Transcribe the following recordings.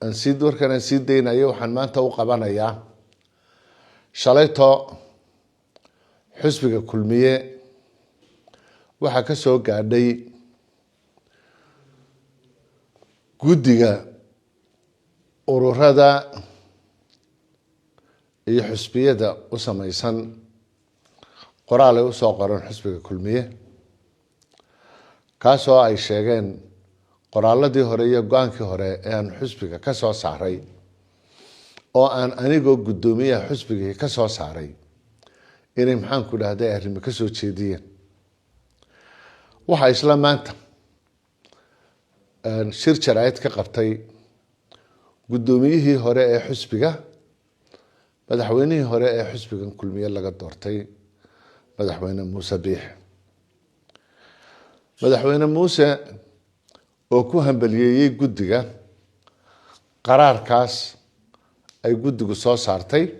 أنسيد وركن أنسيد دين أيوه حن تو قبنا يا شليته حسبك كل مية وحكسو قاعدي جودية أوروردا حسبية دا وسميسان قرالة وساقرن حسبك كل مية كاسو أي شيئين قرالة دي هرية قانك هرية أن حسبك كاسو سعري أو أن أنيقو قدومية حسبك كاسو سعري إني محان كل هذا أهل مكسو تشيديا وحا إسلام مانتا شير شرعيت كقبتي قدوميه هرية حسبك مدحويني هرية حسبك كل مية لقد دورتي مدحوين موسى بيح مدحوين موسى وكوهم بليي قدقة قرار كاس أي قدقة صو صارتي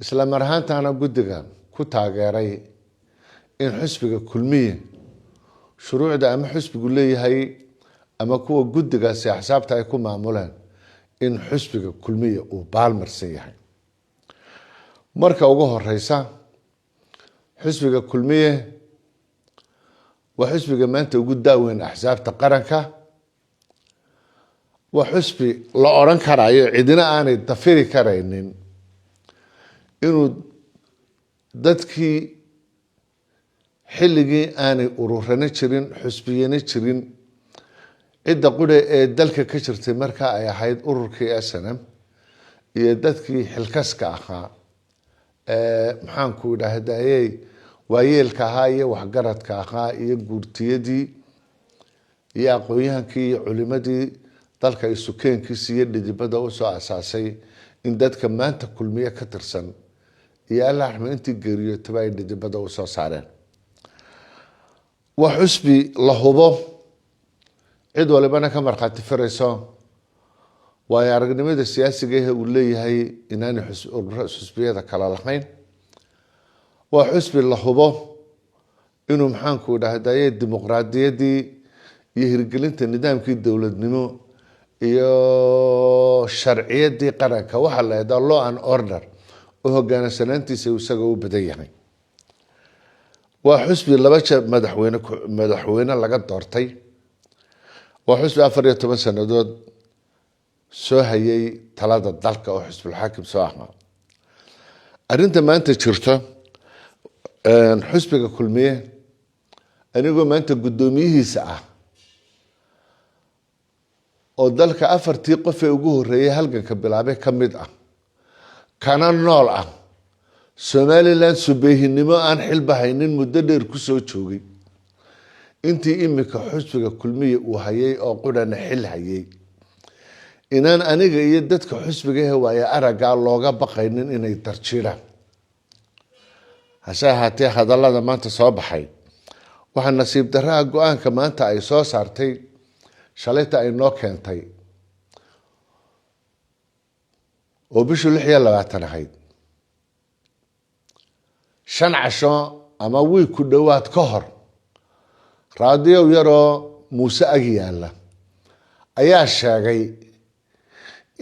إسلام مرهان تانا قدقة كتا غيري إن حسبك كل مية شروع دا أما حسبك لي هاي أما كوا قدقة سي حسابتا يكون معمولان إن حسبك كل مية وبالمر سيحي مركا وقوه الرئيسة حسبك كل مية وحسبك ما أنت وجود داوين أحزاب تقرنك وحسبي لا أوران كراي عندنا أنا تفيري كراينين إنه دتكي حلقي أنا أروحنا تشرين حسبيين تشرين إذا قلنا دلك كشرت مركا أي حيد أوركي أسنم يدتكي حلكسك أخا محانكو ده هدايا waayeelka ahaa iyo waxgaradka ahaa iyo guurtiyadii iyo aqoonyahankii culimadii dalka ay sukeenkiisa iyo dhidibada u soo asaasay in dadka maanta kulmiye ka tirsan iyo Allah raxmaantii geeriyootay ay dhidibada u soo saareen wax xusbi la hubo cid walibana ka marqaati firayso way aragnimada siyaasiga ee uu leeyahay inaan xusbiyada kala lahayn وحسب الله إنه محانكو ده هداية الديمقراطية دي يهرقلنت النظام كي الدولة نمو الشرعية دي قرنك وحلا يدا الله عن أوردر وهو كان سننتي سيوساقو بديهي وحسب الله باشا مدحوينة لقد دورتي وحسب أفرية 8 سنة سو هيي 3 دالك وحسب الحاكم سو أحمد أرنت ما أنت شرطة حسبك كل مية أنا أقول ما أنت قدوميه ساعة ودلك أفر تيقف وجوه الرئي هلقا كبلعبه كمدعة كان النولعة سومالي لان سبيه النماء عن حلبها إنين مددر كسو تشوغي انتي إمك حسبك كل مية وهيي أو قولا نحل هيي إنان أنيقا يددك حسبك هو يا أرقا اللوغا بقى إنين إنا يترشيرا hase ahaatee hadallada maanta soo baxay waxaa nasiib darraa go-aanka maanta ay soo saartay shalayta ay noo keentay oo bishii 26 ahayd 5 casho ama wiil ku dhawaad ka hor raadiyo yaroo Muuse Agyaala ayaa sheegay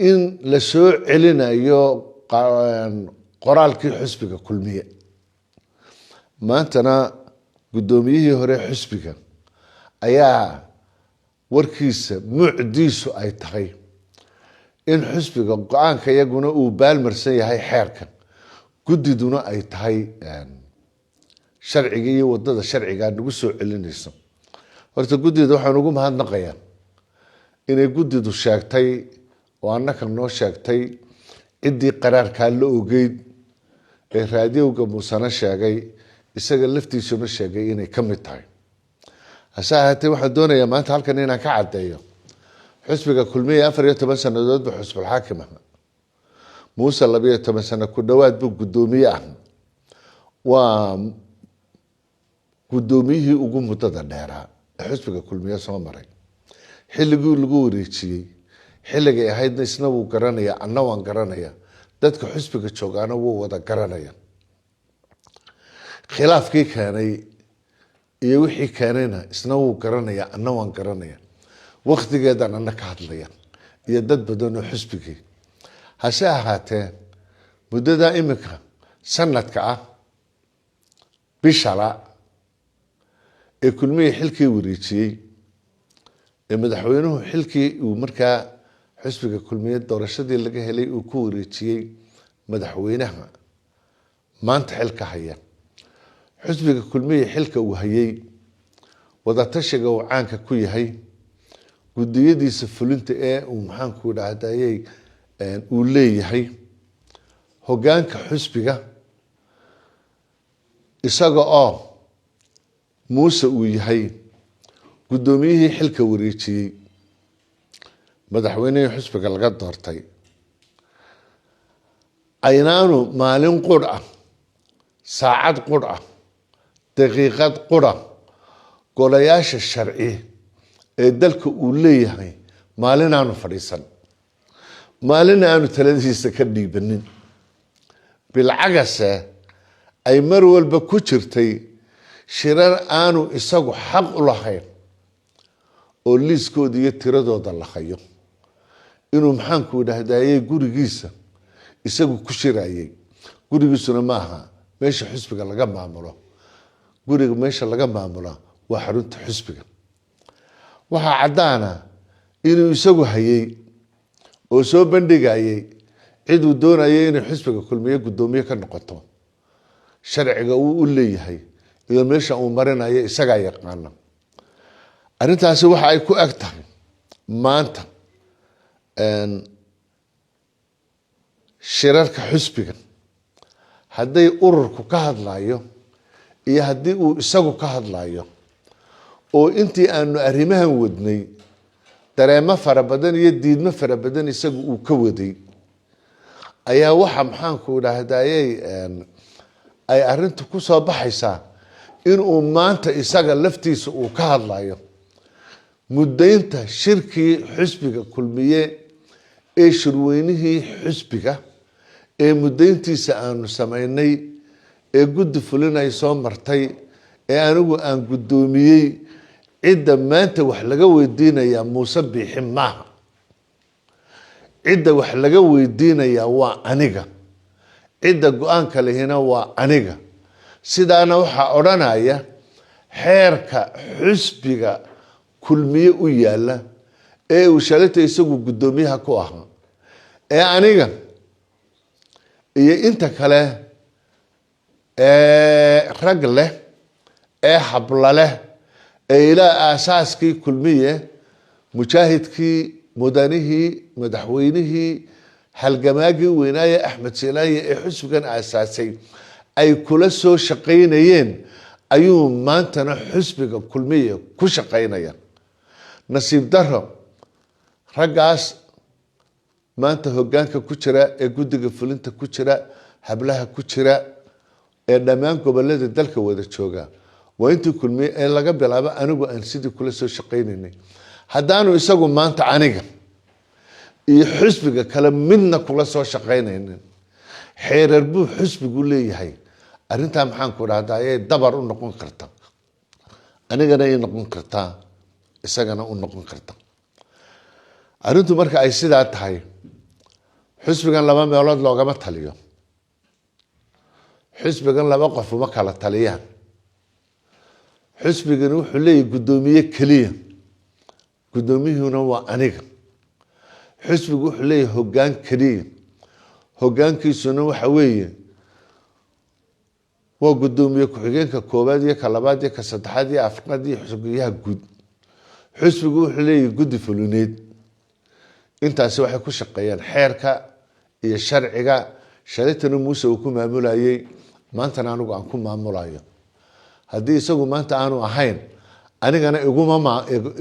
in la soo celinayo qoraalkii xisbiga kulmiye maantana gudoomiyihii hore xisbiga ayaa warkiisa mucdiisu ay tahay in xisbiga go'aanka iyaguna uu baalmarsan yahay xeerkan gudiduna ay tahay sharciga iyo wadada sharciga nagu soo celinayso horta gudida waxaan ugu mahadnaqayaa inay gudidu sheegtay oo annaka noo sheegtay cidii qaraarka la ogeyd ee raadiyowga Muusana sheegay isaga laftiisuna sheegay inay ka mid tahay hase ahaatee waxaan doonayaa maanta halkan inaan ka cadeeyo xisbiga kulmiye 14 sanadood buu xisbul xaakim ah Muuse 12 sano ku dhawaad buu gudoomiye ah waa gudoomiyihii ugu muddada dheeraa xisbiga kulmiye soo maray xilligii lagu wareejiyay xilligii ahaydna isna wuu garanaya anna waan garanaya dadka xisbiga joogaana wuu wada garanaya khilaafkii keenay iyo wixii keenayna isna wuu garanaya anna waan garanaya waqtigeedan anna ka hadlaya iyo dad badan oo xisbigii hase ahaatee muddada imika sanadka ah bishala ee kulmiyey xilkii wareejiyey ee madaxweynuhu xilkii uu markaa xisbiga kulmiye doorashadii laga helay uu ku wareejiyey madaxweynaha maanta xilka haya xisbiga kulmiye xilka uu hayay wadatashiga uu caanka ku yahay gudiyadiisa fulinta ee uu maxaanku dhahdayay uu leeyahay hoggaanka xisbiga isaga oo muuse uu yahay guddoomiyihii xilka wareejiyey madaxweynihii xisbiga laga doortay aynaanu maalin qudh ah saacad qudh ah daqiiqad qudh ah golayaasha sharci ee dalka uu leeyahay maalin aanu fadhiisan maalin aanu taladiisa ka dhiibanin bilcagase ay mar walba ku jirtay shirar aanu isagu xaq u lahayn oo liiskooda iyo tiradooda la hayo inuu maxaanku dhahdayay gurigiisa isagu ku shirayay gurigiisuna ma aha meesha xisbiga laga maamulo guriga meesha laga maamulo waa xarunta xisbiga waxaa caddaana inuu isagu hayay oo soo bandhigayay ciduu doonayay inay xisbiga kulmiye guddoomiye ka noqoto sharciga uu u leeyahay iyo meesha uu marinayo isagaa yaqaana arrintaasi waxa ay ku eg tahay maanta shirarka xisbiga hadday ururku ka hadlayo iyo haddii uu isagu ka hadlayo oo intii aanu arrimahan wadnay dareemo fara badan iyo diidmo fara badan isagu uu ka waday ayaa waxa maxaanku dhahdayay ay arrintu ku soo baxaysaa inuu maanta isaga laftiisa uu ka hadlayo muddaynta shirkii xisbiga kulmiye ee shirweynihii xisbiga ee muddayntiisa aanu samaynay ee guddi fulin ay soo martay ee anigu aan guddoomiyey cidda maanta wax laga weydiinayaa muuse biixi maaha cidda wax laga weydiinayaa waa aniga cidda go-aanka lehina waa aniga sidaana waxaa odhanaya xeerka xisbiga kulmiye u yaala ee uu shalata isagu guddoomiyaha ku ahaa ee aniga iyo inta kale ee rag leh ee habla leh ee ilaa aasaaskii kulmiye mujaahidkii mudanihii madaxweynihii halgamaagii weynaaye axmed silaaye ee xisbigan aasaasay ay kula soo shaqaynayeen ayuu maantana xisbiga kulmiye ku shaqaynaya nasiib daro raggaas maanta hoggaanka ku jira ee guddiga fulinta ku jira hablaha ku jira ee dhammaan gobollada dalka wada jooga waa intii kulmiye ee laga bilaabo anigu aan sidii kula soo shaqaynaynay haddaanu isagu maanta aniga iyo xisbiga kale midna kula soo shaqaynaynin xeerar buu xisbigu leeyahay arrintaa maxaanku dhahdaa ayay dabar u noqon karta anigana ay noqon kartaa isagana u noqon karta arrintu marka ay sidaa tahay xisbigan laba meelood loogama taliyo xisbigan laba qof uma kala taliyaan xisbigani wuxuu leeyahay guddoomiye keliya guddoomiyuhuna waa aniga xisbigu wuxuu leeyahay hoggaan keliya hoggaankiisuna waxa weeye waa guddoomiye ku-xigeenka koowaad iyo ka labaad iyo ka saddexaad iyo afraad iyo xogyaha guud xisbigu wuxuu leeyahay guddi fulineed intaasi waxay ku shaqeeyaan xeerka iyo sharciga shalaytana muuse uu ku maamulayay maantana anigu aan ku maamulayo haddii isagu maanta aanu ahayn anigana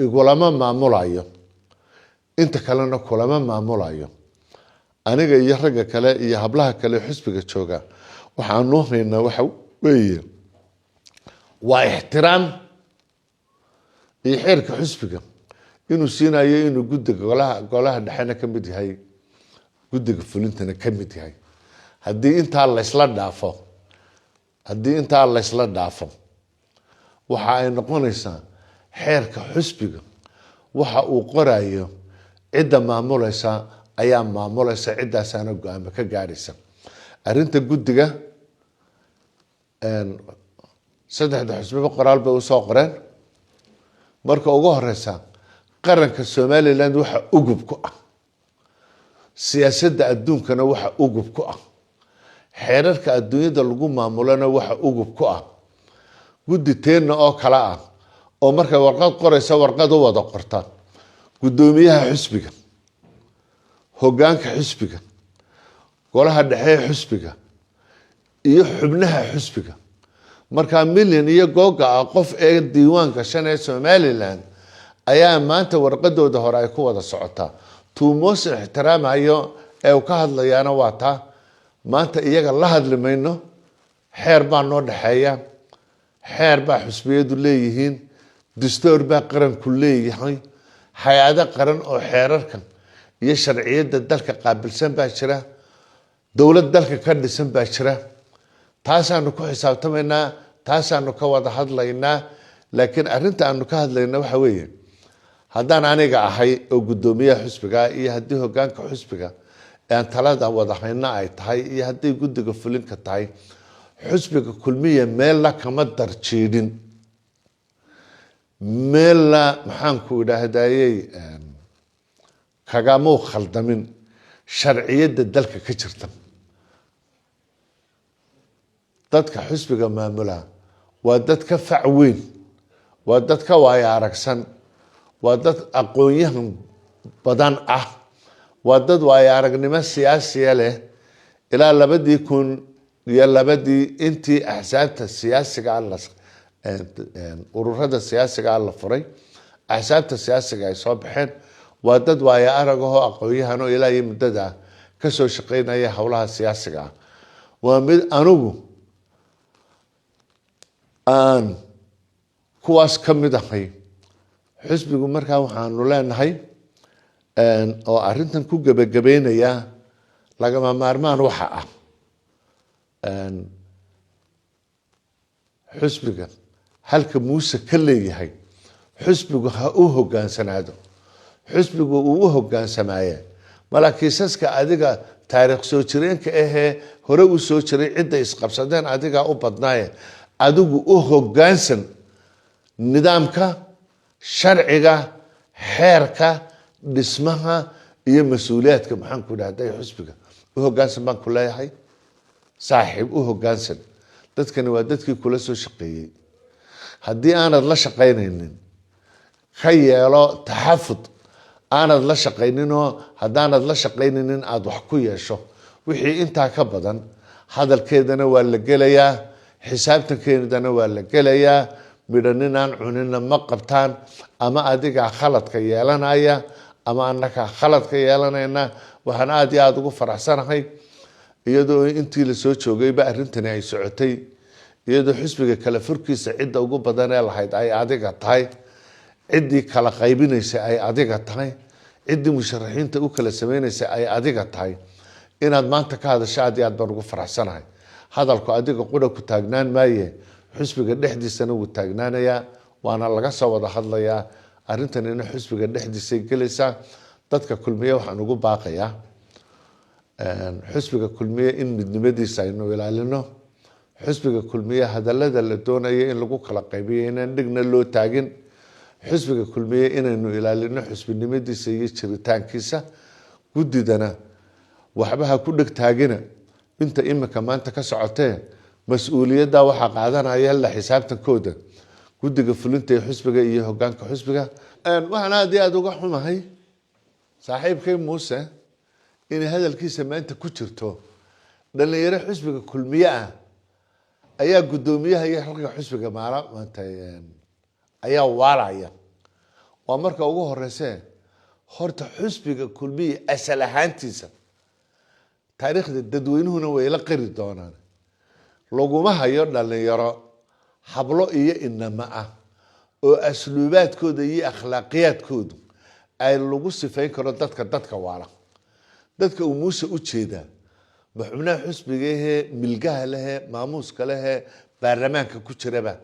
igulama maamulayo inta kalena kulama maamulayo aniga iyo ragga kale iyo hablaha kale xisbiga jooga waxaanu haynaa waxa weeye waa ixtiraam iyo xeerka xisbiga inuu siinayo inuu guddiga golaha dhexena ka mid yahay guddiga fulintana ka mid yahay haddii intaa laysla dhaafo waxa ay noqonaysaa xeerka xisbiga waxa uu qorayo cidda maamulaysa ayaa maamulaysa ciddaasaana go-aamo ka gaadhaysa arrinta guddiga saddexda xusbiba qoraal bay usoo qoreen marka ugu horeysa qaranka Somaliland waxa ugub ku ah siyaasadda adduunkana waxa ugub ku ah xeerarka adduunyada lagu maamulana waxa ugub ku ah guddi teena oo kala ah oo marka warqad qoraysa warqad u wada qortaan gudoomiyaha xisbiga hoggaanka xisbiga golaha dhexe xisbiga iyo xubnaha xisbiga marka milyan iyo googa qof ee diiwaanka shan ee Somaliland ayaa maanta warqadooda hore ay ku wada socotaa tuumos ixtiraamayo ee uu ka hadlayaana waa taa maanta iyaga la hadli mayno xeer baa noo dhaxeeya xeer baa xisbiyadu leeyihiin dastuur baa qaranku leeyahay hay'ado qaran oo xeerarkan iyo sharciyada dalka qaabilsan baa jira dawlad dalka ka dhisan baa jira taasaanu ku xisaabtamaynaa taasaanu ka wada hadlaynaa laakiin arrinta aanu ka hadlaynaa waxa weeye haddaan aniga ahay oo gudoomiyaha xisbiga iyo haddii hoggaanka xisbiga aan talada wada hayna ay tahay iyo haddii guddiga fulinka tahay xisbiga kulmiye meel la kama darjeedin meel la maxaan ku idhaahdayay kagama khaldamin sharciyada dalka ka jirta dadka xisbiga maamula waa dad ka fac weyn waa dad ka waaya aragsan waa dad aqoon-yahan badan ah waa dad waaya aragnimo siyaasiya leh ilaa 2002 intii axsaabta siyaasiga ururada siyaasiga la furay axsaabta siyaasiga ay soo baxeen waa dad waaya arag oo aqoon-yahan oo ilaa iyo muddada ka soo shaqeynaya hawlaha siyaasiga waa mid anugu aan kuwaas ka mid ahay xisbigu markaa waxaanu leenahay oo arrintan ku gabagabeynaya lagama maarmaan waxa ah xisbiga halka muuse ka leeyahay xisbigu ha u hoggaansanaado xisbigu uu u hoggaansamaaya malaakiisaska adiga taariikh soo jireenka ahee hore u soo jiray cidda isqabsadeen adiga u badnaaye adigu u hoggaansan nidaamka sharciga xeerka dhismaha iyo mas'uuliyadka maxaan ku dhahday xisbiga u hoggaansan baan ku leeyahay saaxiib u hoggaansan dadkani waa dadkii kula soo shaqeeyay haddii aanad la shaqaynaynin ka yeelo taxafud aanad la shaqayninoo haddaanad la shaqaynaynin aad wax ku yeesho wixii intaa ka badan hadalkeedana waa la gelayaa xisaabtankeedana waa la gelayaa midhanin aan cunina ma qabtaan ama adigaa khaladka yeelanaya ama annaka khaladka yeelanayna waxaan aad iyo aad ugu faraxsanahay iyadoo intii la soo joogayba arrintani ay socotay iyadoo xisbiga kala furkiisa cidda ugu badan ee lahayd ay adiga tahay ciddii kala qaybinaysa ay adiga tahay ciddii musharaxiinta u kala sameynaysa ay adiga tahay inaad maanta ka hadasho aad iyo aad baan ugu faraxsanahay hadalku adiga qudha ku taagnaan maaye xisbiga dhexdiisana wuu taagnaanayaa waana laga soo wada hadlayaa arrintanina xisbiga dhexdiisay gelaysaa dadka kulmiye waxaan ugu baaqayaa xisbiga kulmiye in midnimadiisa aynu ilaalino xisbiga kulmiye hadallada la doonayo in lagu kala qaybiyo inaan dhigna loo taagin xisbiga kulmiye inaynu ilaalino xisbinimadiisa iyo jiritaankiisa guddidana waxba ha ku dheg taagina inta imika maanta ka socotee mas-uuliyadda waxaa qaadanaya la xisaabtankooda guddiga fulinta ee xisbiga iyo hoggaanka xisbiga waxaan aad iyo aad uga xumahay saaxiibkay muuse inay hadalkiisa maanta ku jirto dhalinyaro xisbiga kulmiye ah ayaa guddoomiyaha iyo xilka xisbiga maanta ayaa waalaya waa marka ugu horeyse horta xisbiga kulmiye asal ahaantiisa taariikhda dadweynuhuna way la qari doonaan laguma hayo dhalinyaro hablo iyo inama ah oo asluubaadkooda iyo akhlaaqiyaadkoodu ay lagu sifayn karo dadka waala dadka uu muuse u jeedaa maxubnaha xisbiga milgaha lehe maamuuska lehe baarlamaanka ku jiraba